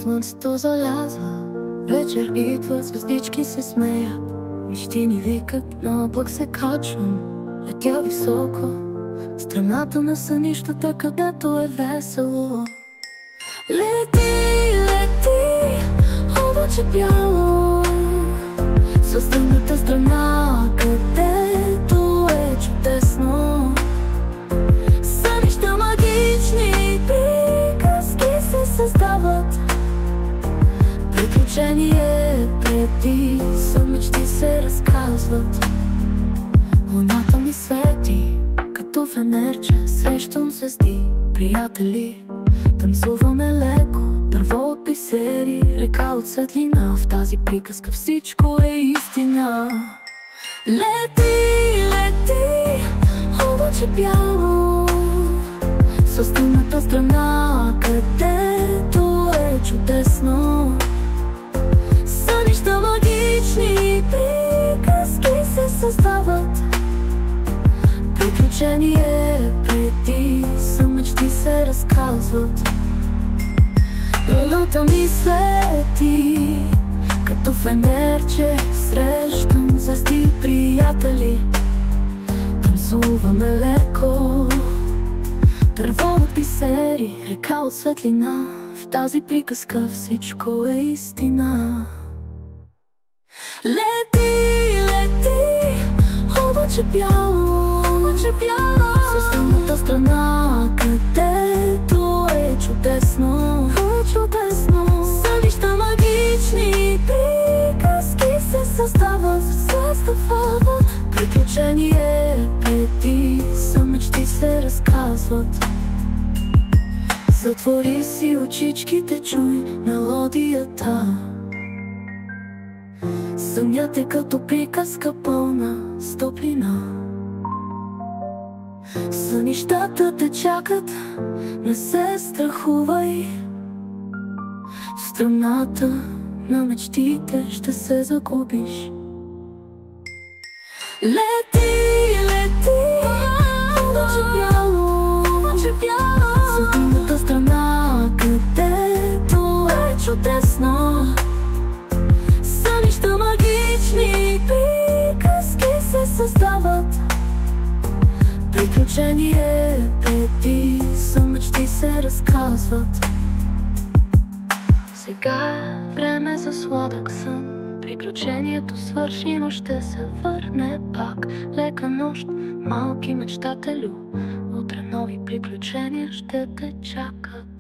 слънцето залязва, вечер идва, звездички се смеят, мечти ми викат, на облак се качвам, летя високо, страната на сънищата, където е весело. Лети, лети, облаче бяло, със тъмната страна, където е чудесно. Сънища магични, приказки се създават, приключение преди сън мечти се разказват. Луната ми свети, като фенерче, срещам звезди, приятели, танцуваме леко, дърво от бисери, река от светлина, в тази приказка всичко е истина. Лети, лети, облаче бяло, със тъмната страна, където е чудесно. Сънища магични, приказки се създават, приключение преди сън мечти се разказват. Луната ми свети, като фенерче, срещам звезди, приятели, танцуваме леко, дърво от бисери, река от светлина, в тази приказка всичко е истина. Лети, лети, облаче бяло, със тъмната страна, където е чудесно. Сънища магични, приказки се създават, приключение преди сън мечти се разказват. Затвори си очичките, чуй мелодията. Сънят е като приказка пълна с топлина. Сънищата те чакат, не се страхувай. В страната на мечтите ще се загубиш. Лети, лети, облаче бяло, със тъмната страна, където е чудесно. Сънища магични, приказки се създават, приключение преди сън мечти се разказват. Сега е време за сладък сън, приключението свърши, но ще се върне пак. Лека нощ, малки мечтателю, утре нови приключения ще те чакат.